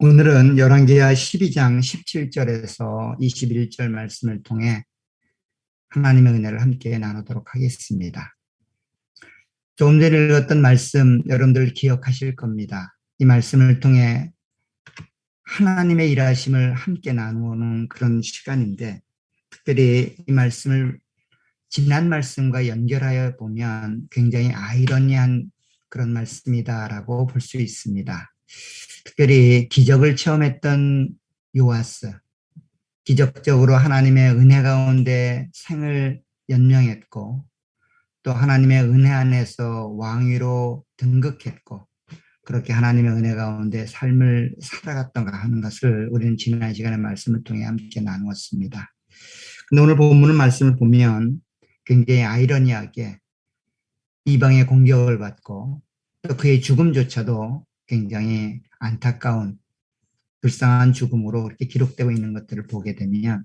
오늘은 열왕기하 12장 17절에서 21절 말씀을 통해 하나님의 은혜를 함께 나누도록 하겠습니다. 조금 전에 읽었던 말씀 여러분들 기억하실 겁니다. 이 말씀을 통해 하나님의 일하심을 함께 나누는 그런 시간인데, 특별히 이 말씀을 지난 말씀과 연결하여 보면 굉장히 아이러니한 그런 말씀이다라고 볼 수 있습니다. 특별히 기적을 체험했던 요아스, 기적적으로 하나님의 은혜 가운데 생을 연명했고, 또 하나님의 은혜 안에서 왕위로 등극했고, 그렇게 하나님의 은혜 가운데 삶을 살아갔던가 하는 것을 우리는 지난 시간의 말씀을 통해 함께 나누었습니다. 근데 오늘 본문 말씀을 보면 굉장히 아이러니하게 이방의 공격을 받고, 또 그의 죽음조차도 굉장히 안타까운 불쌍한 죽음으로 이렇게 기록되고 있는 것들을 보게 되면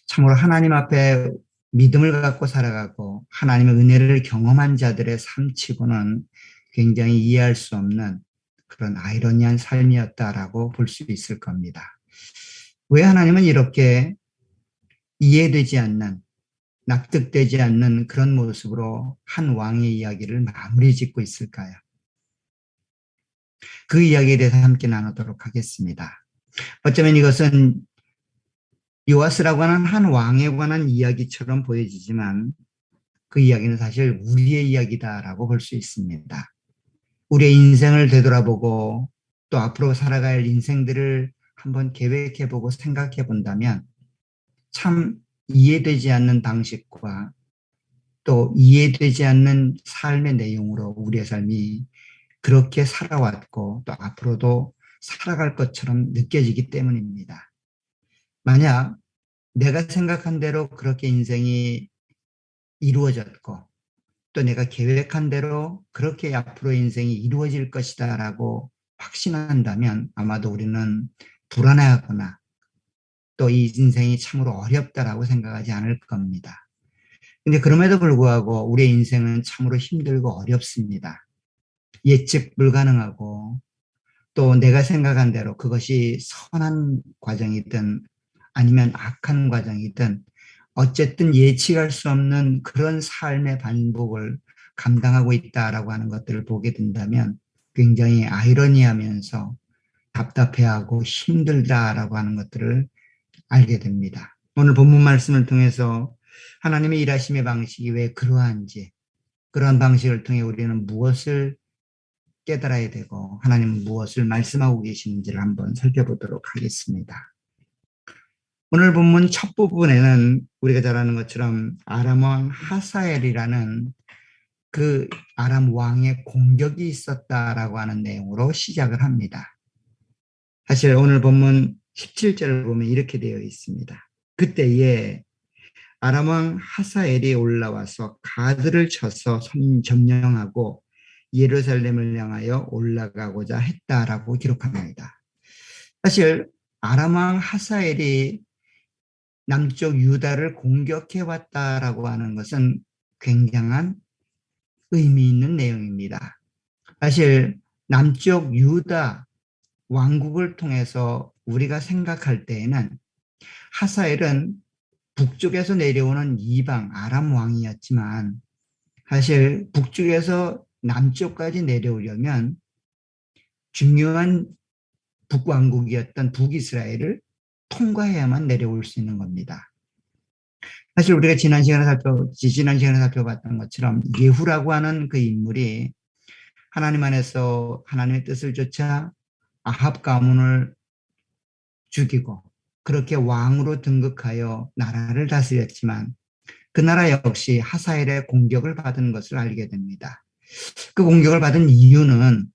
참으로 하나님 앞에 믿음을 갖고 살아가고 하나님의 은혜를 경험한 자들의 삶치고는 굉장히 이해할 수 없는 그런 아이러니한 삶이었다라고 볼 수 있을 겁니다. 왜 하나님은 이렇게 이해되지 않는, 납득되지 않는 그런 모습으로 한 왕의 이야기를 마무리 짓고 있을까요? 그 이야기에 대해서 함께 나누도록 하겠습니다. 어쩌면 이것은 요아스라고 하는 한 왕에 관한 이야기처럼 보여지지만 그 이야기는 사실 우리의 이야기다라고 볼 수 있습니다. 우리의 인생을 되돌아보고 또 앞으로 살아갈 인생들을 한번 계획해보고 생각해 본다면 참 이해되지 않는 방식과 또 이해되지 않는 삶의 내용으로 우리의 삶이 그렇게 살아왔고 또 앞으로도 살아갈 것처럼 느껴지기 때문입니다. 만약 내가 생각한 대로 그렇게 인생이 이루어졌고 또 내가 계획한 대로 그렇게 앞으로 인생이 이루어질 것이다 라고 확신한다면 아마도 우리는 불안해하거나 또 이 인생이 참으로 어렵다라고 생각하지 않을 겁니다. 근데 그럼에도 불구하고 우리의 인생은 참으로 힘들고 어렵습니다. 예측 불가능하고 또 내가 생각한 대로 그것이 선한 과정이든 아니면 악한 과정이든 어쨌든 예측할 수 없는 그런 삶의 반복을 감당하고 있다라고 하는 것들을 보게 된다면 굉장히 아이러니하면서 답답해하고 힘들다라고 하는 것들을 알게 됩니다. 오늘 본문 말씀을 통해서 하나님의 일하심의 방식이 왜 그러한지, 그러한 방식을 통해 우리는 무엇을 깨달아야 되고 하나님은 무엇을 말씀하고 계시는지를 한번 살펴보도록 하겠습니다. 오늘 본문 첫 부분에는 우리가 잘 아는 것처럼 아람 왕 하사엘이라는 그 아람 왕의 공격이 있었다라고 하는 내용으로 시작을 합니다. 사실 오늘 본문 17절을 보면 이렇게 되어 있습니다. 그때에 아람 왕 하사엘이 올라와서 가드를 쳐서 점령하고 예루살렘을 향하여 올라가고자 했다라고 기록합니다. 사실 아람 왕 하사엘이 남쪽 유다를 공격해 왔다라고 하는 것은 굉장한 의미 있는 내용입니다. 사실 남쪽 유다 왕국을 통해서 우리가 생각할 때에는 하사엘은 북쪽에서 내려오는 이방 아람 왕이었지만 사실 북쪽에서 남쪽까지 내려오려면 중요한 북왕국이었던 북이스라엘을 통과해야만 내려올 수 있는 겁니다. 사실 우리가 지난 시간에 살펴봤던 것처럼 예후라고 하는 그 인물이 하나님 안에서 하나님의 뜻을 좇아 아합 가문을 죽이고 그렇게 왕으로 등극하여 나라를 다스렸지만 그 나라 역시 하사엘의 공격을 받은 것을 알게 됩니다. 그 공격을 받은 이유는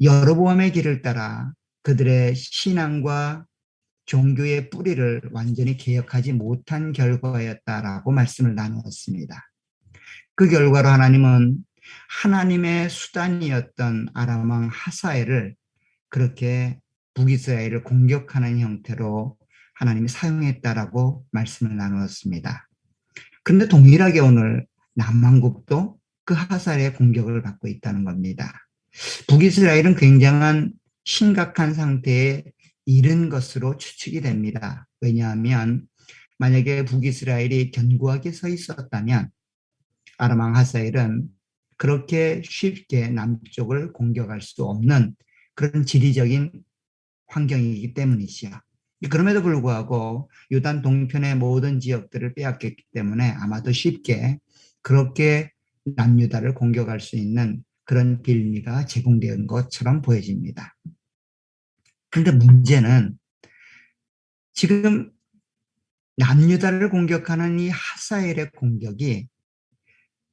여로보암의 길을 따라 그들의 신앙과 종교의 뿌리를 완전히 개혁하지 못한 결과였다라고 말씀을 나누었습니다. 그 결과로 하나님은 하나님의 수단이었던 아람 왕 하사엘을 그렇게 북이스라엘을 공격하는 형태로 하나님이 사용했다라고 말씀을 나누었습니다. 그런데 동일하게 오늘 남왕국도 그 하사엘의 공격을 받고 있다는 겁니다. 북이스라엘은 굉장한 심각한 상태에 이른 것으로 추측이 됩니다. 왜냐하면 만약에 북이스라엘이 견고하게 서 있었다면 아람 하사엘은 그렇게 쉽게 남쪽을 공격할 수 없는 그런 지리적인 환경이기 때문이지요. 그럼에도 불구하고 요단 동편의 모든 지역들을 빼앗겼기 때문에 아마도 쉽게 그렇게 남유다를 공격할 수 있는 그런 빌미가 제공된 것처럼 보여집니다. 그런데 문제는 지금 남유다를 공격하는 이 하사엘의 공격이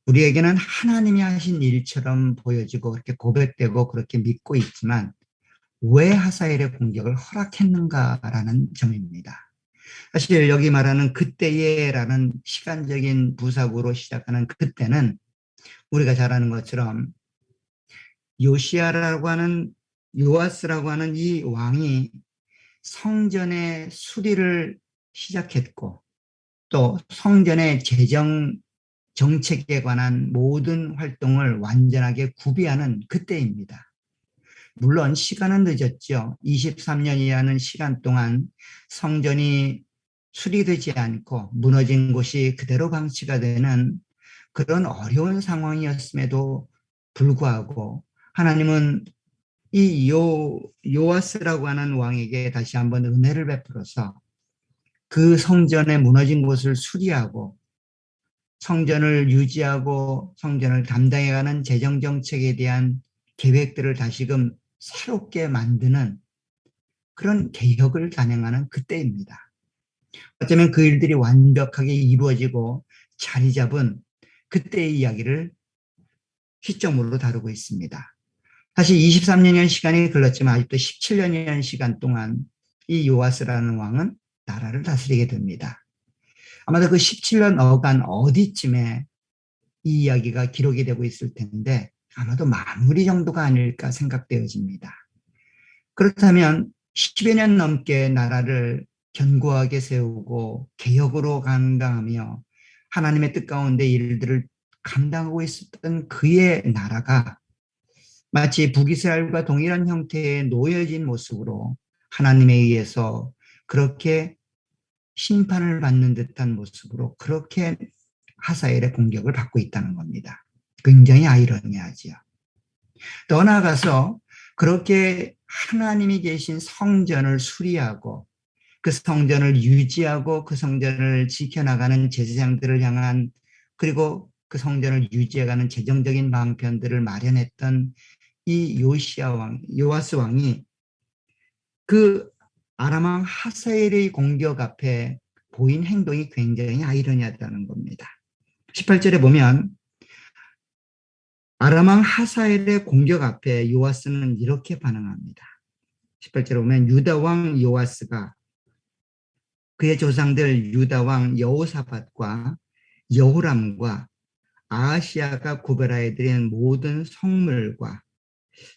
우리에게는 하나님이 하신 일처럼 보여지고 그렇게 고백되고 그렇게 믿고 있지만 왜 하사엘의 공격을 허락했는가라는 점입니다. 사실 여기 말하는 그때에라는 시간적인 부사구로 시작하는 그때는 우리가 잘 아는 것처럼 요시아라고 하는 요아스라고 하는 이 왕이 성전의 수리를 시작했고 또 성전의 재정 정책에 관한 모든 활동을 완전하게 구비하는 그때입니다. 물론 시간은 늦었죠. 23년이라는 시간 동안 성전이 수리되지 않고 무너진 곳이 그대로 방치가 되는 그런 어려운 상황이었음에도 불구하고 하나님은 이 요아스라고 하는 왕에게 다시 한번 은혜를 베풀어서 그 성전에 무너진 곳을 수리하고 성전을 유지하고 성전을 담당해가는 재정정책에 대한 계획들을 다시금 새롭게 만드는 그런 개혁을 단행하는 그때입니다. 어쩌면 그 일들이 완벽하게 이루어지고 자리 잡은 그때의 이야기를 시점으로 다루고 있습니다. 사실 23년이라는 시간이 흘렀지만 아직도 17년이라는 시간 동안 이 요아스라는 왕은 나라를 다스리게 됩니다. 아마도 그 17년 어간 어디쯤에 이 이야기가 기록이 되고 있을 텐데 아마도 마무리 정도가 아닐까 생각되어집니다. 그렇다면 10여 년 넘게 나라를 견고하게 세우고 개혁으로 감당하며 하나님의 뜻 가운데 일들을 감당하고 있었던 그의 나라가 마치 북이스라엘과 동일한 형태의 놓여진 모습으로 하나님에 의해서 그렇게 심판을 받는 듯한 모습으로 그렇게 하사엘의 공격을 받고 있다는 겁니다. 굉장히 아이러니하지요. 더 나아가서 그렇게 하나님이 계신 성전을 수리하고 그 성전을 유지하고 그 성전을 지켜나가는 제사장들을 향한 그리고 그 성전을 유지해가는 재정적인 방편들을 마련했던 이 요아스 왕이 그 아람 왕 하사엘의 공격 앞에 보인 행동이 굉장히 아이러니하다는 겁니다. 18절에 보면 아람 왕 하사엘의 공격 앞에 요아스는 이렇게 반응합니다. 18절에 보면 유다 왕 요아스가 그의 조상들 유다 왕 여호사밧과 여호람과 아하시아가 구별하여 드린 모든 성물과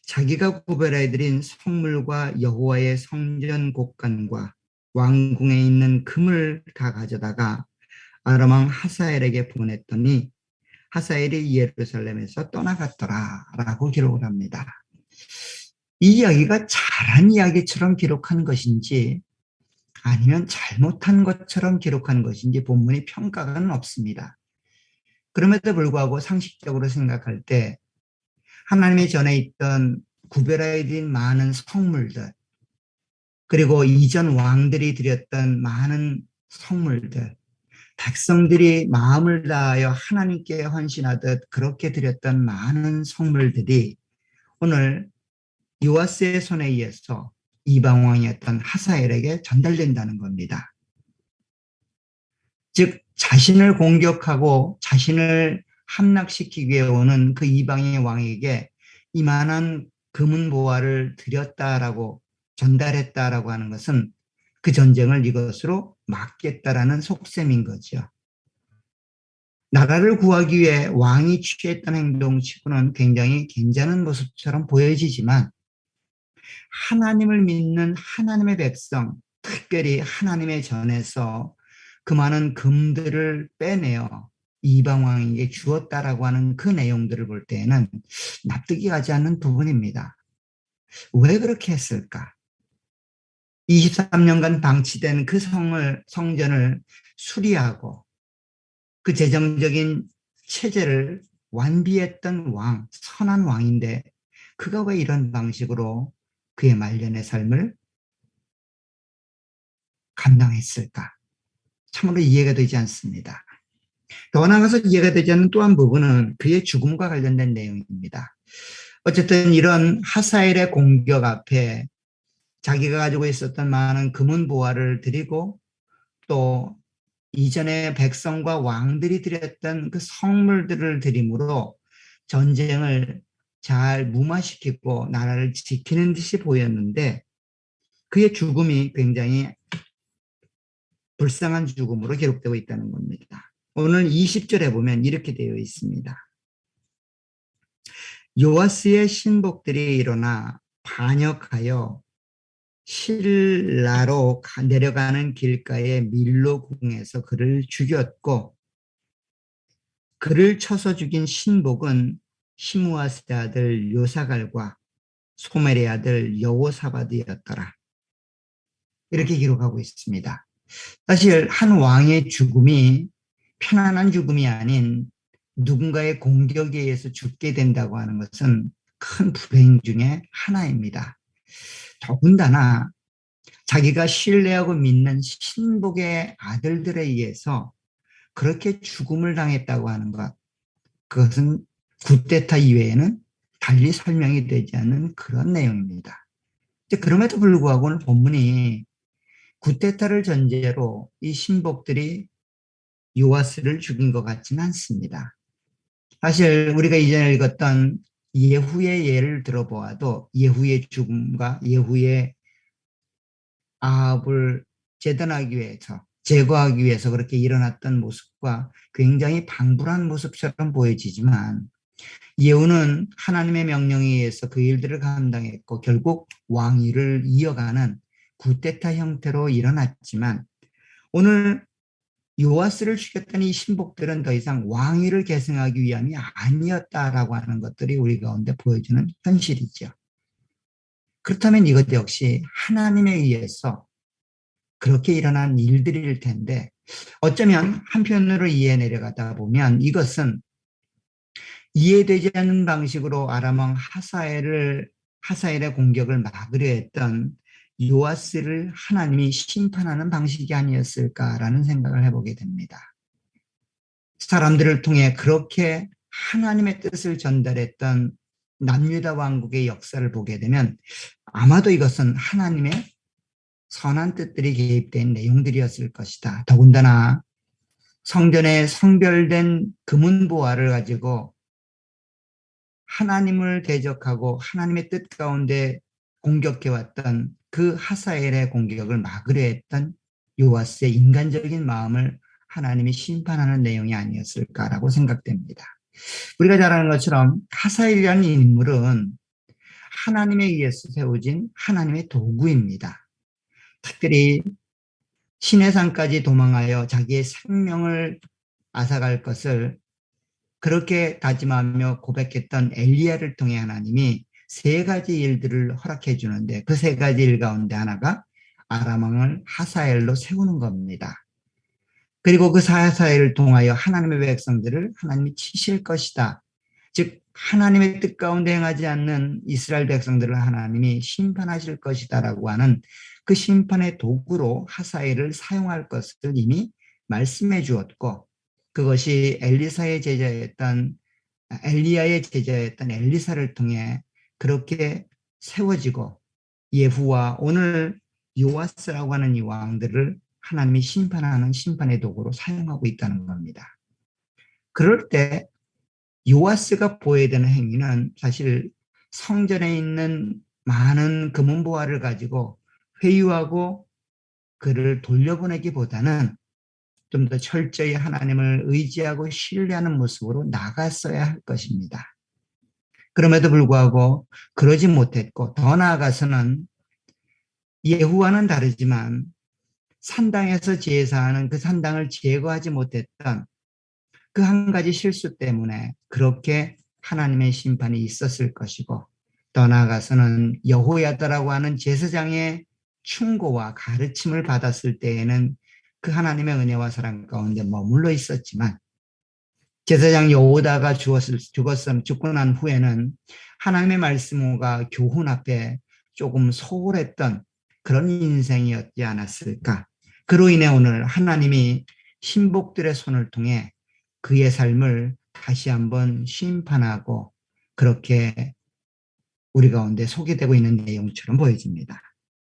자기가 구별하여 드린 성물과 여호와의 성전 곡간과 왕궁에 있는 금을 다 가져다가 아람 왕 하사엘에게 보냈더니 하사엘이 예루살렘에서 떠나갔더라 라고 기록을 합니다. 이 이야기가 잘한 이야기처럼 기록한 것인지 아니면 잘못한 것처럼 기록한 것인지 본문이 평가가 없습니다. 그럼에도 불구하고 상식적으로 생각할 때 하나님의 전에 있던 구별하여 드린 많은 성물들 그리고 이전 왕들이 드렸던 많은 성물들 백성들이 마음을 다하여 하나님께 헌신하듯 그렇게 드렸던 많은 성물들이 오늘 요아스의 손에 의해서 이방왕이었던 하사엘에게 전달된다는 겁니다. 즉 자신을 공격하고 자신을 함락시키기 위해 오는 그 이방의 왕에게 이만한 금은보화를 드렸다라고 전달했다라고 하는 것은 그 전쟁을 이것으로 막겠다라는 속셈인 거죠. 나라를 구하기 위해 왕이 취했던 행동치고는 굉장히 괜찮은 모습처럼 보여지지만 하나님을 믿는 하나님의 백성, 특별히 하나님의 전에서 그 많은 금들을 빼내어 이방 왕에게 주었다라고 하는 그 내용들을 볼 때에는 납득이 가지 않는 부분입니다. 왜 그렇게 했을까? 23년간 방치된 그 성전을 수리하고 그 재정적인 체제를 완비했던 선한 왕인데 그가 왜 이런 방식으로 그의 말년의 삶을 감당했을까? 참으로 이해가 되지 않습니다. 더 나아가서 이해가 되지 않는 또 한 부분은 그의 죽음과 관련된 내용입니다. 어쨌든 이런 하사엘의 공격 앞에 자기가 가지고 있었던 많은 금은 보화를 드리고 또 이전에 백성과 왕들이 드렸던 그 성물들을 드림으로 전쟁을 잘 무마시키고 나라를 지키는 듯이 보였는데 그의 죽음이 굉장히 불쌍한 죽음으로 기록되고 있다는 겁니다. 오늘 20절에 보면 이렇게 되어 있습니다. 요아스의 신복들이 일어나 반역하여 실라로 내려가는 길가의 밀로궁에서 그를 죽였고 그를 쳐서 죽인 신복은 시므아스의 아들 요사갈과 소멜의 아들 여호사바드였더라. 이렇게 기록하고 있습니다. 사실 한 왕의 죽음이 편안한 죽음이 아닌 누군가의 공격에 의해서 죽게 된다고 하는 것은 큰 불행 중에 하나입니다. 더군다나 자기가 신뢰하고 믿는 신복의 아들들에 의해서 그렇게 죽음을 당했다고 하는 것, 그것은 쿠데타 이외에는 달리 설명이 되지 않는 그런 내용입니다. 그럼에도 불구하고 오늘 본문이 쿠데타를 전제로 이 신복들이 요아스를 죽인 것 같지는 않습니다. 사실 우리가 이전에 읽었던 예후의 예를 들어보아도 예후의 죽음과 예후의 아합을 재단하기 위해서 제거하기 위해서 그렇게 일어났던 모습과 굉장히 방불한 모습처럼 보여지지만 예후는 하나님의 명령에 의해서 그 일들을 감당했고 결국 왕위를 이어가는 쿠데타 형태로 일어났지만 오늘 요아스를 죽였던 이 신복들은 더 이상 왕위를 계승하기 위함이 아니었다라고 하는 것들이 우리 가운데 보여주는 현실이죠. 그렇다면 이것 역시 하나님에 의해서 그렇게 일어난 일들일 텐데 어쩌면 한편으로 이해 내려가다 보면 이것은 이해되지 않는 방식으로 아람왕 하사엘의 공격을 막으려 했던 요아스를 하나님이 심판하는 방식이 아니었을까라는 생각을 해보게 됩니다. 사람들을 통해 그렇게 하나님의 뜻을 전달했던 남유다 왕국의 역사를 보게 되면 아마도 이것은 하나님의 선한 뜻들이 개입된 내용들이었을 것이다. 더군다나 성전에 성별된 금은 보화를 가지고 하나님을 대적하고 하나님의 뜻 가운데 공격해왔던 그 하사엘의 공격을 막으려 했던 요아스의 인간적인 마음을 하나님이 심판하는 내용이 아니었을까라고 생각됩니다. 우리가 잘 아는 것처럼 하사엘이라는 인물은 하나님에 의해서 세워진 하나님의 도구입니다. 특별히 시내산까지 도망하여 자기의 생명을 앗아갈 것을 그렇게 다짐하며 고백했던 엘리야를 통해 하나님이 세 가지 일들을 허락해 주는데 그 세 가지 일 가운데 하나가 아람 왕을 하사엘로 세우는 겁니다. 그리고 그 하사엘을 통하여 하나님의 백성들을 하나님이 치실 것이다. 즉 하나님의 뜻 가운데 행하지 않는 이스라엘 백성들을 하나님이 심판하실 것이다라고 하는 그 심판의 도구로 하사엘을 사용할 것을 이미 말씀해 주었고 그것이 엘리야의 제자였던 엘리사를 통해 그렇게 세워지고 예후와 오늘 요아스라고 하는 이 왕들을 하나님이 심판하는 심판의 도구로 사용하고 있다는 겁니다. 그럴 때 요아스가 보여야 되는 행위는 사실 성전에 있는 많은 금은보화를 가지고 회유하고 그를 돌려보내기보다는 좀 더 철저히 하나님을 의지하고 신뢰하는 모습으로 나갔어야 할 것입니다. 그럼에도 불구하고 그러지 못했고 더 나아가서는 예후와는 다르지만 산당에서 제사하는 그 산당을 제거하지 못했던 그 한 가지 실수 때문에 그렇게 하나님의 심판이 있었을 것이고 더 나아가서는 여호야다라고 하는 제사장의 충고와 가르침을 받았을 때에는 그 하나님의 은혜와 사랑 가운데 머물러 있었지만 제사장 여호다가 죽고 난 후에는 하나님의 말씀과 교훈 앞에 조금 소홀했던 그런 인생이었지 않았을까. 그로 인해 오늘 하나님이 신복들의 손을 통해 그의 삶을 다시 한번 심판하고 그렇게 우리 가운데 소개되고 있는 내용처럼 보여집니다.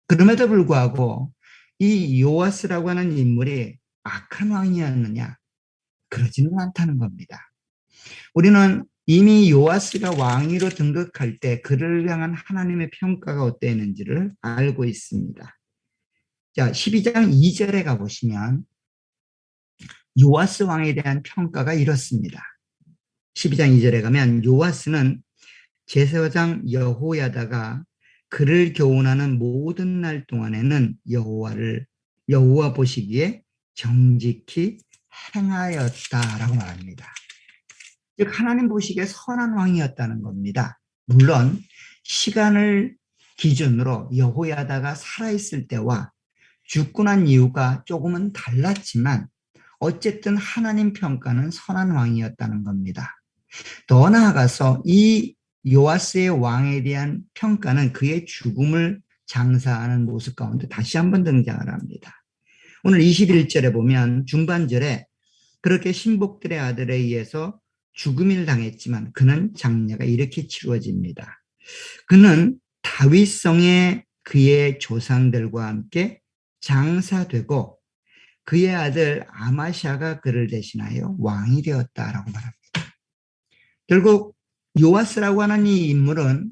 그럼에도 불구하고 이 요아스라고 하는 인물이 악한 왕이었느냐? 그러지는 않다는 겁니다. 우리는 이미 요아스가 왕위로 등극할 때 그를 향한 하나님의 평가가 어땠는지를 알고 있습니다. 자, 12장 2절에 가보시면 요아스 왕에 대한 평가가 이렇습니다. 12장 2절에 가면 요아스는 제사장 여호야다가 그를 교훈하는 모든 날 동안에는 여호와 보시기에 정직히 행하였다라고 말합니다. 즉 하나님 보시기에 선한 왕이었다는 겁니다. 물론 시간을 기준으로 여호야다가 살아있을 때와 죽고 난 이유가 조금은 달랐지만 어쨌든 하나님 평가는 선한 왕이었다는 겁니다. 더 나아가서 이 요아스의 왕에 대한 평가는 그의 죽음을 장사하는 모습 가운데 다시 한번 등장을 합니다. 오늘 21절에 보면 중반절에 그렇게 신복들의 아들에 의해서 죽음을 당했지만 그는 장례가 이렇게 치루어집니다. 그는 다윗성에 그의 조상들과 함께 장사되고 그의 아들 아마샤가 그를 대신하여 왕이 되었다라고 말합니다. 결국 요아스라고 하는 이 인물은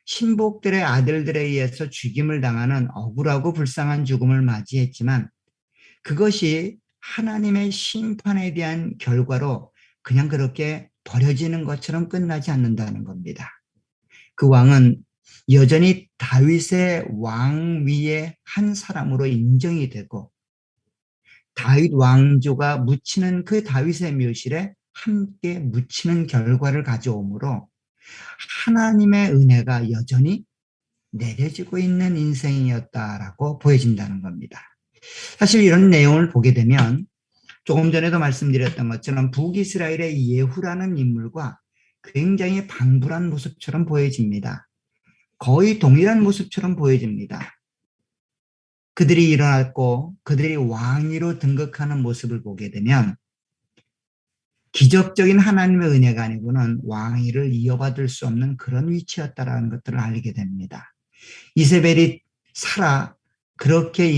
신복들의 아들들에 의해서 죽임을 당하는 억울하고 불쌍한 죽음을 맞이했지만 그것이 하나님의 심판에 대한 결과로 그냥 그렇게 버려지는 것처럼 끝나지 않는다는 겁니다. 그 왕은 여전히 다윗의 왕위의 한 사람으로 인정이 되고 다윗 왕조가 묻히는 그 다윗의 묘실에 함께 묻히는 결과를 가져오므로 하나님의 은혜가 여전히 내려지고 있는 인생이었다라고 보여진다는 겁니다. 사실 이런 내용을 보게 되면 조금 전에도 말씀드렸던 것처럼 북이스라엘의 예후라는 인물과 굉장히 방불한 모습처럼 보여집니다. 거의 동일한 모습처럼 보여집니다. 그들이 일어났고 그들이 왕위로 등극하는 모습을 보게 되면 기적적인 하나님의 은혜가 아니고는 왕위를 이어받을 수 없는 그런 위치였다라는 것들을 알게 됩니다. 이세벨이 살아 그렇게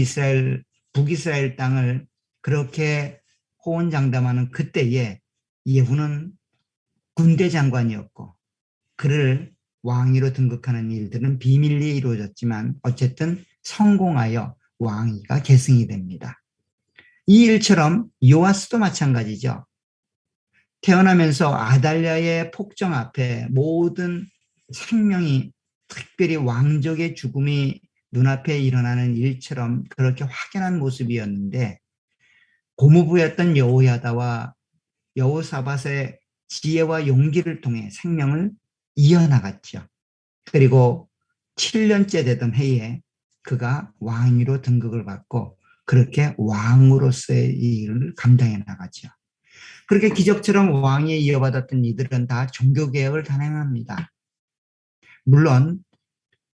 북이스라엘 땅을 그렇게 호언장담하는 그때에 예후는 군대 장관이었고 그를 왕위로 등극하는 일들은 비밀리에 이루어졌지만 어쨌든 성공하여 왕위가 계승이 됩니다. 이 일처럼 요아스도 마찬가지죠. 태어나면서 아달랴의 폭정 앞에 모든 생명이 특별히 왕족의 죽음이 눈앞에 일어나는 일처럼 그렇게 확연한 모습이었는데 고무부였던 여호야다와 여호사밧의 지혜와 용기를 통해 생명을 이어나갔죠. 그리고 7년째 되던 해에 그가 왕위로 등극을 받고 그렇게 왕으로서의 일을 감당해 나가죠. 그렇게 기적처럼 왕위에 이어받았던 이들은 다 종교개혁을 단행합니다. 물론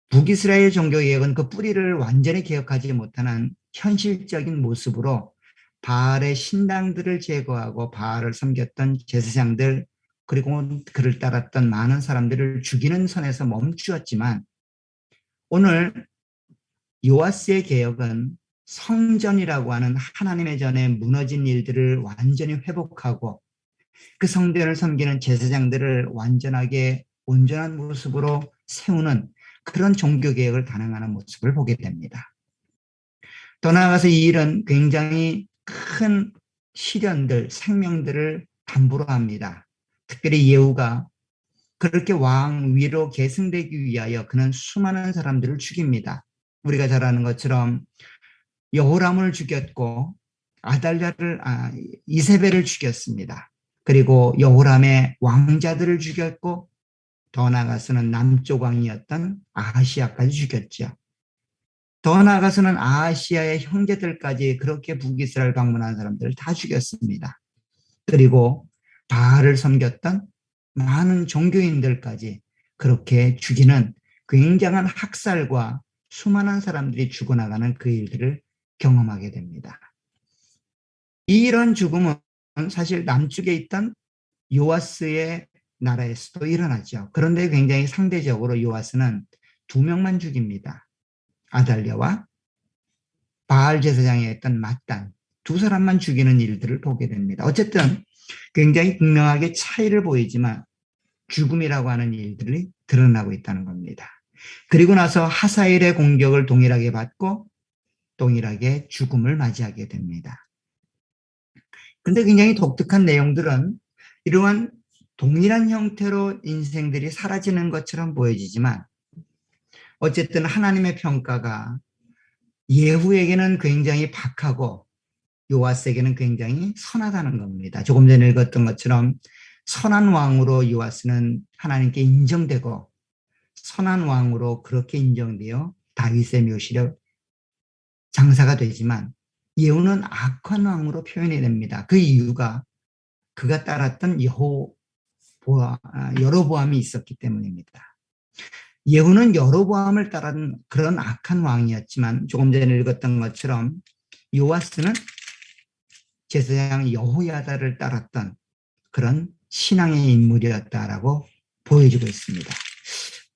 북이스라엘 종교개혁은 그 뿌리를 완전히 개혁하지 못하는 현실적인 모습으로 바알의 신당들을 제거하고 바알을 섬겼던 제사장들 그리고 그를 따랐던 많은 사람들을 죽이는 선에서 멈추었지만 오늘 요아스의 개혁은 성전이라고 하는 하나님의 전에 무너진 일들을 완전히 회복하고 그 성전을 섬기는 제사장들을 완전하게 온전한 모습으로 세우는 그런 종교개혁을 단행하는 모습을 보게 됩니다. 더 나아가서 이 일은 굉장히 큰 시련들, 생명들을 담보로 합니다. 특별히 예후가 그렇게 왕위로 계승되기 위하여 그는 수많은 사람들을 죽입니다. 우리가 잘 아는 것처럼 여호람을 죽였고 이세벨을 죽였습니다. 그리고 여호람의 왕자들을 죽였고 더 나아가서는 남쪽 왕이었던 아하시아까지 죽였죠. 더 나아가서는 아하시아의 형제들까지 그렇게 북이스라엘 방문한 사람들을 다 죽였습니다. 그리고 바알을 섬겼던 많은 종교인들까지 그렇게 죽이는 굉장한 학살과 수많은 사람들이 죽어나가는 그 일들을 경험하게 됩니다. 이런 죽음은 사실 남쪽에 있던 요아스의 나라에서도 일어나죠. 그런데 굉장히 상대적으로 요아스는 2명만 죽입니다. 아달랴와 바알 제사장에 있던 mat단, 2사람만 죽이는 일들을 보게 됩니다. 어쨌든 굉장히 분명하게 차이를 보이지만 죽음이라고 하는 일들이 드러나고 있다는 겁니다. 그리고 나서 하사엘의 공격을 동일하게 받고 동일하게 죽음을 맞이하게 됩니다. 그런데 굉장히 독특한 내용들은 이러한 동일한 형태로 인생들이 사라지는 것처럼 보여지지만 어쨌든 하나님의 평가가 예후에게는 굉장히 박하고 요아스에게는 굉장히 선하다는 겁니다. 조금 전에 읽었던 것처럼 선한 왕으로 요아스는 하나님께 인정되고 선한 왕으로 그렇게 인정되어 다윗의 묘실에 장사가 되지만 예후는 악한 왕으로 표현이 됩니다. 그 이유가 그가 따랐던 여로보암이 있었기 때문입니다. 예후는 여로보암을 따른 그런 악한 왕이었지만 조금 전에 읽었던 것처럼 요아스는 제사장 여호야다를 따랐던 그런 신앙의 인물이었다라고 보여지고 있습니다.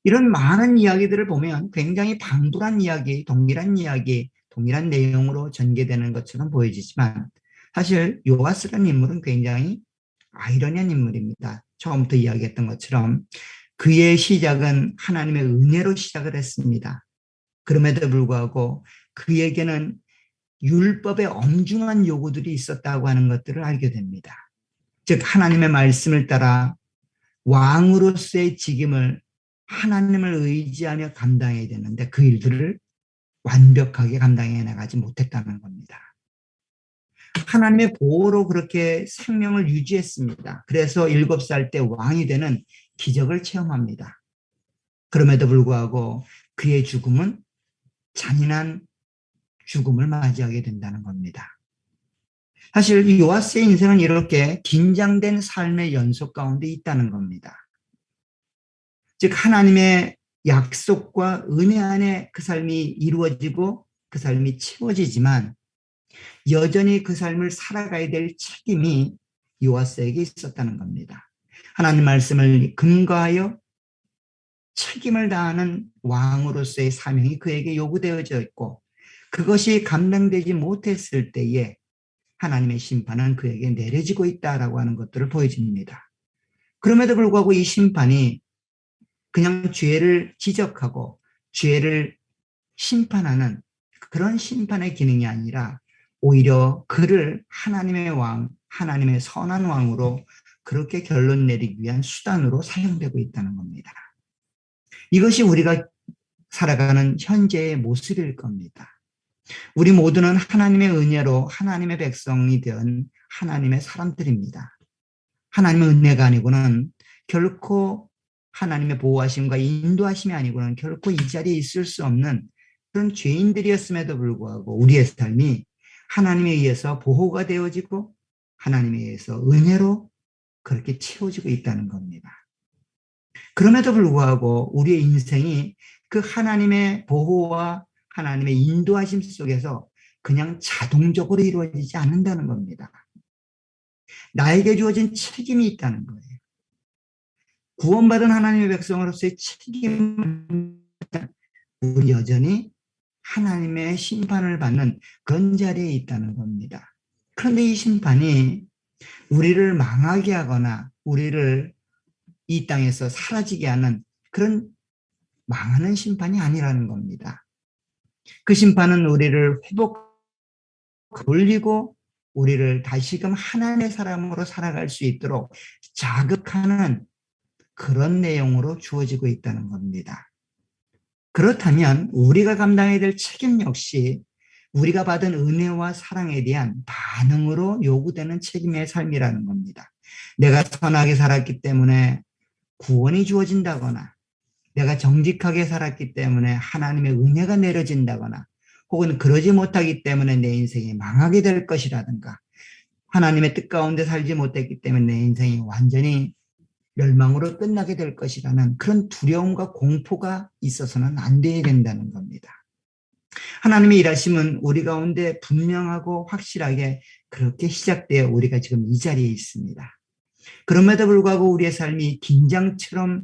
이런 많은 이야기들을 보면 굉장히 방불한 이야기, 동일한 내용으로 전개되는 것처럼 보여지지만 사실 요아스라는 인물은 굉장히 아이러니한 인물입니다. 처음부터 이야기했던 것처럼 그의 시작은 하나님의 은혜로 시작을 했습니다. 그럼에도 불구하고 그에게는 율법의 엄중한 요구들이 있었다고 하는 것들을 알게 됩니다. 즉 하나님의 말씀을 따라 왕으로서의 직임을 하나님을 의지하며 감당해야 되는데 그 일들을 완벽하게 감당해 나가지 못했다는 겁니다. 하나님의 보호로 그렇게 생명을 유지했습니다. 그래서 7살 때 왕이 되는 기적을 체험합니다. 그럼에도 불구하고 그의 죽음은 잔인한 죽음을 맞이하게 된다는 겁니다. 사실 요아스의 인생은 이렇게 긴장된 삶의 연속 가운데 있다는 겁니다. 즉 하나님의 약속과 은혜 안에 그 삶이 이루어지고 그 삶이 채워지지만 여전히 그 삶을 살아가야 될 책임이 요아스에게 있었다는 겁니다. 하나님 말씀을 근거하여 책임을 다하는 왕으로서의 사명이 그에게 요구되어져 있고 그것이 감당되지 못했을 때에 하나님의 심판은 그에게 내려지고 있다라고 하는 것들을 보여줍니다. 그럼에도 불구하고 이 심판이 그냥 죄를 지적하고 죄를 심판하는 그런 심판의 기능이 아니라 오히려 그를 하나님의 왕, 하나님의 선한 왕으로 그렇게 결론 내리기 위한 수단으로 사용되고 있다는 겁니다. 이것이 우리가 살아가는 현재의 모습일 겁니다. 우리 모두는 하나님의 은혜로 하나님의 백성이 된 하나님의 사람들입니다. 하나님의 은혜가 아니고는 결코 하나님의 보호하심과 인도하심이 아니고는 결코 이 자리에 있을 수 없는 그런 죄인들이었음에도 불구하고 우리의 삶이 하나님에 의해서 보호가 되어지고 하나님에 의해서 은혜로 그렇게 채워지고 있다는 겁니다. 그럼에도 불구하고 우리의 인생이 그 하나님의 보호와 하나님의 인도하심 속에서 그냥 자동적으로 이루어지지 않는다는 겁니다. 나에게 주어진 책임이 있다는 거예요. 구원받은 하나님의 백성으로서의 책임은 우리 여전히 하나님의 심판을 받는 그런 자리에 있다는 겁니다. 그런데 이 심판이 우리를 망하게 하거나 우리를 이 땅에서 사라지게 하는 그런 망하는 심판이 아니라는 겁니다. 그 심판은 우리를 돌리고 우리를 다시금 하나님의 사람으로 살아갈 수 있도록 자극하는 그런 내용으로 주어지고 있다는 겁니다. 그렇다면 우리가 감당해야 될 책임 역시 우리가 받은 은혜와 사랑에 대한 반응으로 요구되는 책임의 삶이라는 겁니다. 내가 선하게 살았기 때문에 구원이 주어진다거나 내가 정직하게 살았기 때문에 하나님의 은혜가 내려진다거나 혹은 그러지 못하기 때문에 내 인생이 망하게 될 것이라든가 하나님의 뜻 가운데 살지 못했기 때문에 내 인생이 완전히 멸망으로 끝나게 될 것이라는 그런 두려움과 공포가 있어서는 안 돼야 된다는 겁니다. 하나님의 일하심은 우리 가운데 분명하고 확실하게 그렇게 시작되어 우리가 지금 이 자리에 있습니다. 그럼에도 불구하고 우리의 삶이 긴장처럼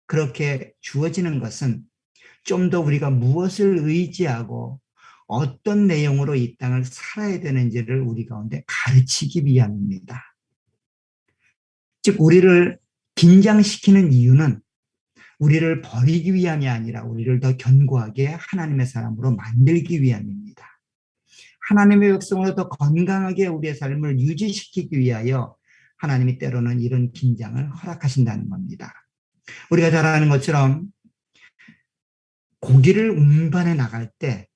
그렇게 주어지는 것은 좀 더 우리가 무엇을 의지하고 어떤 내용으로 이 땅을 살아야 되는지를 우리 가운데 가르치기 위함입니다. 즉 우리를 긴장시키는 이유는 우리를 버리기 위함이 아니라 우리를 더 견고하게 하나님의 사람으로 만들기 위함입니다. 하나님의 백성으로 더 건강하게 우리의 삶을 유지시키기 위하여 하나님이 때로는 이런 긴장을 허락하신다는 겁니다. 우리가 잘 아는 것처럼 고기를 운반해 나갈 때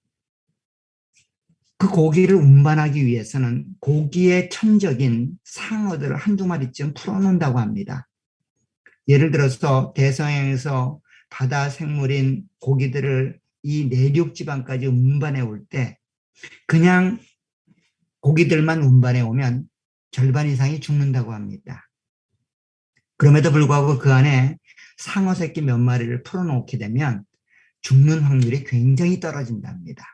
그 고기를 운반하기 위해서는 고기의 천적인 상어들을 한두 마리쯤 풀어놓는다고 합니다. 예를 들어서 대서양에서 바다 생물인 고기들을 이 내륙 지방까지 운반해 올 때 그냥 고기들만 운반해 오면 절반 이상이 죽는다고 합니다. 그럼에도 불구하고 그 안에 상어 새끼 몇 마리를 풀어놓게 되면 죽는 확률이 굉장히 떨어진답니다.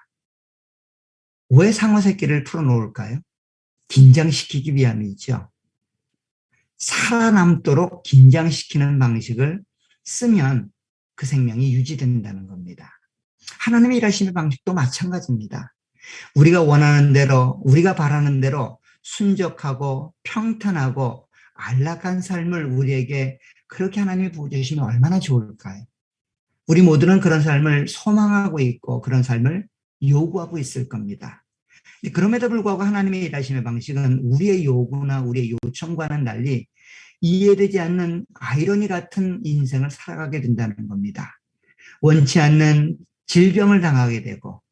왜 상어 새끼를 풀어놓을까요? 긴장시키기 위함이죠. 살아남도록 긴장시키는 방식을 쓰면 그 생명이 유지된다는 겁니다. 하나님의 일하시는 방식도 마찬가지입니다. 우리가 원하는 대로, 우리가 바라는 대로 순적하고 평탄하고 안락한 삶을 우리에게 그렇게 하나님이 부어주시면 얼마나 좋을까요? 우리 모두는 그런 삶을 소망하고 있고 그런 삶을 요구하고 있을 겁니다. 그럼에도 불구하고 하나님의 일하심의 방식은 우리의 요구나 우리의 요청과는 달리 이해되지 않는 아이러니 같은 인생을 살아가게 된다는 겁니다. 원치 않는 질병을 당하게 되고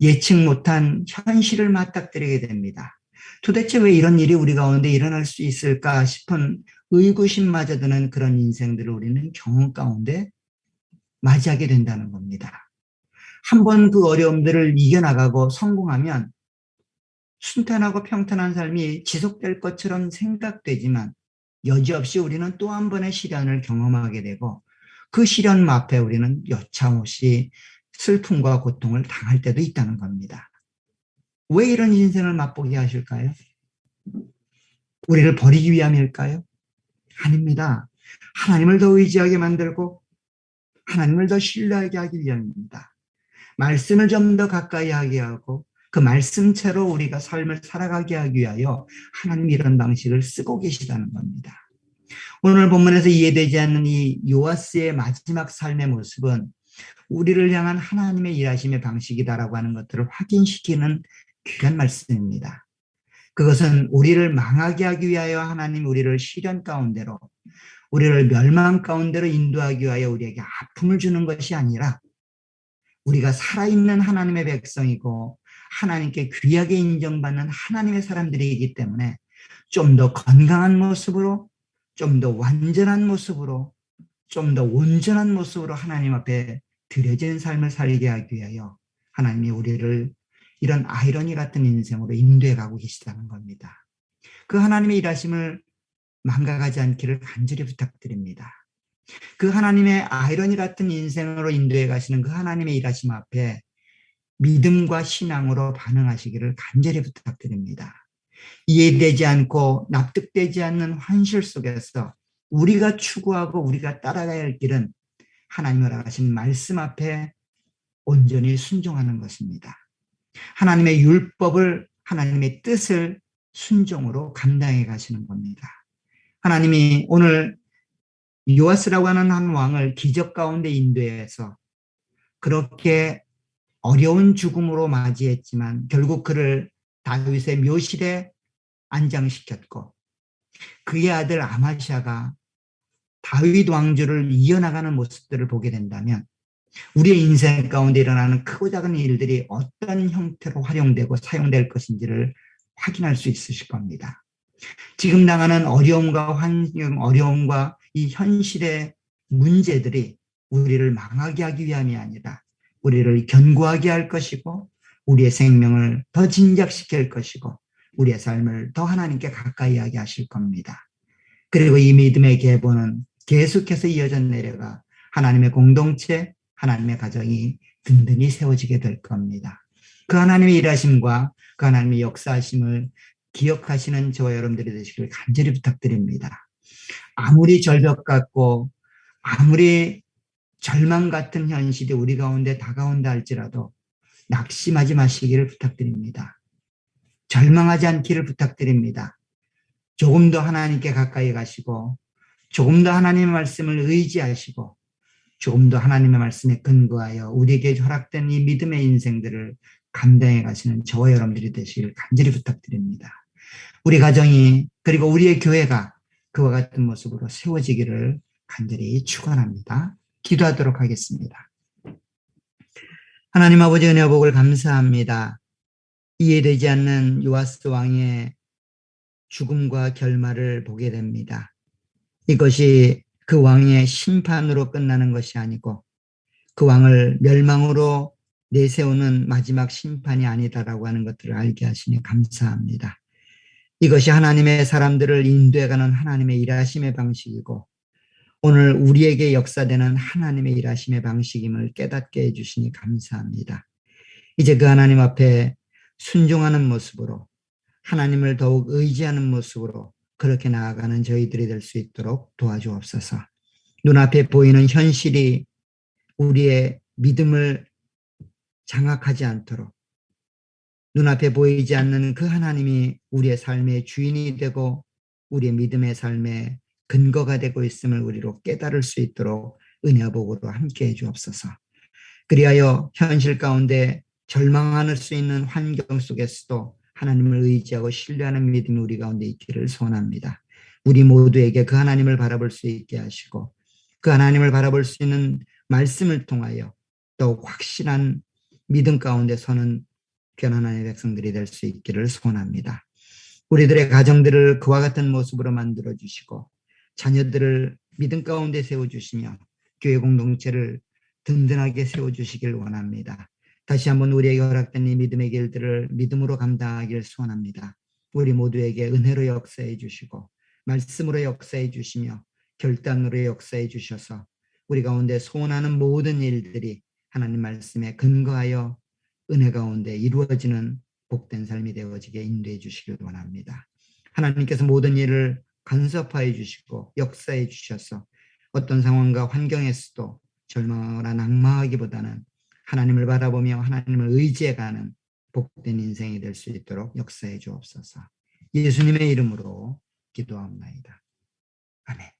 예측 못한 현실을 맞닥뜨리게 됩니다. 도대체 왜 이런 일이 우리 가운데 일어날 수 있을까 싶은 의구심마저 드는 그런 인생들을 우리는 경험 가운데 맞이하게 된다는 겁니다. 한번 그 어려움들을 이겨나가고 성공하면 순탄하고 평탄한 삶이 지속될 것처럼 생각되지만 여지없이 우리는 또 한 번의 시련을 경험하게 되고 그 시련 앞에 우리는 여차없이 슬픔과 고통을 당할 때도 있다는 겁니다. 왜 이런 인생을 맛보게 하실까요? 우리를 버리기 위함일까요? 아닙니다. 하나님을 더 의지하게 만들고 하나님을 더 신뢰하게 하기 위함입니다. 말씀을 좀 더 가까이 하게 하고 그 말씀채로 우리가 삶을 살아가게 하기 위하여 하나님이 이런 방식을 쓰고 계시다는 겁니다. 오늘 본문에서 이해되지 않는 이 요아스의 마지막 삶의 모습은 우리를 향한 하나님의 일하심의 방식이다라고 하는 것들을 확인시키는 귀한 말씀입니다. 그것은 우리를 망하게 하기 위하여 하나님 우리를 시련 가운데로 우리를 멸망 가운데로 인도하기 위하여 우리에게 아픔을 주는 것이 아니라 우리가 살아있는 하나님의 백성이고 하나님께 귀하게 인정받는 하나님의 사람들이기 때문에 좀 더 건강한 모습으로 좀 더 완전한 모습으로 좀 더 온전한 모습으로 하나님 앞에 드려진 삶을 살게 하기 위하여 하나님이 우리를 이런 아이러니 같은 인생으로 인도해 가고 계시다는 겁니다. 그 하나님의 일하심을 망각하지 않기를 간절히 부탁드립니다. 그 하나님의 아이러니 같은 인생으로 인도해 가시는 그 하나님의 일하심 앞에 믿음과 신앙으로 반응하시기를 간절히 부탁드립니다. 이해되지 않고 납득되지 않는 현실 속에서 우리가 추구하고 우리가 따라가야 할 길은 하나님을 하신 말씀 앞에 온전히 순종하는 것입니다. 하나님의 율법을 하나님의 뜻을 순종으로 감당해 가시는 겁니다. 하나님이 오늘 요아스라고 하는 한 왕을 기적 가운데 인도해서 그렇게 어려운 죽음으로 맞이했지만 결국 그를 다윗의 묘실에 안장시켰고 그의 아들 아마시아가 다윗 왕조를 이어나가는 모습들을 보게 된다면 우리의 인생 가운데 일어나는 크고 작은 일들이 어떤 형태로 활용되고 사용될 것인지를 확인할 수 있으실 겁니다. 지금 당하는 어려움과 환경, 어려움과 이 현실의 문제들이 우리를 망하게 하기 위함이 아니라 우리를 견고하게 할 것이고 우리의 생명을 더 진작시킬 것이고 우리의 삶을 더 하나님께 가까이 하게 하실 겁니다. 그리고 이 믿음의 계보는 계속해서 이어져 내려가 하나님의 공동체, 하나님의 가정이 든든히 세워지게 될 겁니다. 그 하나님의 일하심과 그 하나님의 역사하심을 기억하시는 저와 여러분들이 되시길 간절히 부탁드립니다. 아무리 절벽 같고 아무리 절망 같은 현실이 우리 가운데 다가온다 할지라도 낙심하지 마시기를 부탁드립니다. 절망하지 않기를 부탁드립니다. 조금 더 하나님께 가까이 가시고 조금 더 하나님의 말씀을 의지하시고 조금 더 하나님의 말씀에 근거하여 우리에게 허락된 이 믿음의 인생들을 감당해 가시는 저와 여러분들이 되시길 간절히 부탁드립니다. 우리 가정이 그리고 우리의 교회가 그와 같은 모습으로 세워지기를 간절히 축원합니다. 기도하도록 하겠습니다. 하나님 아버지 은혜와 복을 감사합니다. 이해되지 않는 요아스 왕의 죽음과 결말을 보게 됩니다. 이것이 그 왕의 심판으로 끝나는 것이 아니고 그 왕을 멸망으로 내세우는 마지막 심판이 아니다라고 하는 것들을 알게 하시니 감사합니다. 이것이 하나님의 사람들을 인도해가는 하나님의 일하심의 방식이고 오늘 우리에게 역사되는 하나님의 일하심의 방식임을 깨닫게 해주시니 감사합니다. 이제 그 하나님 앞에 순종하는 모습으로 하나님을 더욱 의지하는 모습으로 그렇게 나아가는 저희들이 될 수 있도록 도와주옵소서. 눈앞에 보이는 현실이 우리의 믿음을 장악하지 않도록 눈앞에 보이지 않는 그 하나님이 우리의 삶의 주인이 되고 우리의 믿음의 삶의 근거가 되고 있음을 우리로 깨달을 수 있도록 은혜와 복으로 함께해 주옵소서. 그리하여 현실 가운데 절망할 수 있는 환경 속에서도 하나님을 의지하고 신뢰하는 믿음이 우리 가운데 있기를 소원합니다. 우리 모두에게 그 하나님을 바라볼 수 있게 하시고 그 하나님을 바라볼 수 있는 말씀을 통하여 더욱 확실한 믿음 가운데 서는 귀한 하나님의 백성들이 될 수 있기를 소원합니다. 우리들의 가정들을 그와 같은 모습으로 만들어 주시고 자녀들을 믿음 가운데 세워주시며 교회 공동체를 든든하게 세워주시길 원합니다. 다시 한번 우리에게 허락된 이 믿음의 길들을 믿음으로 감당하길 소원합니다. 우리 모두에게 은혜로 역사해 주시고 말씀으로 역사해 주시며 결단으로 역사해 주셔서 우리 가운데 소원하는 모든 일들이 하나님 말씀에 근거하여 은혜 가운데 이루어지는 복된 삶이 되어지게 인도해 주시길 원합니다. 하나님께서 모든 일을 간섭하여 주시고 역사해 주셔서 어떤 상황과 환경에서도 절망하거나 낙망하기보다는 하나님을 바라보며 하나님을 의지해가는 복된 인생이 될 수 있도록 역사해 주옵소서. 예수님의 이름으로 기도합니다. 아멘.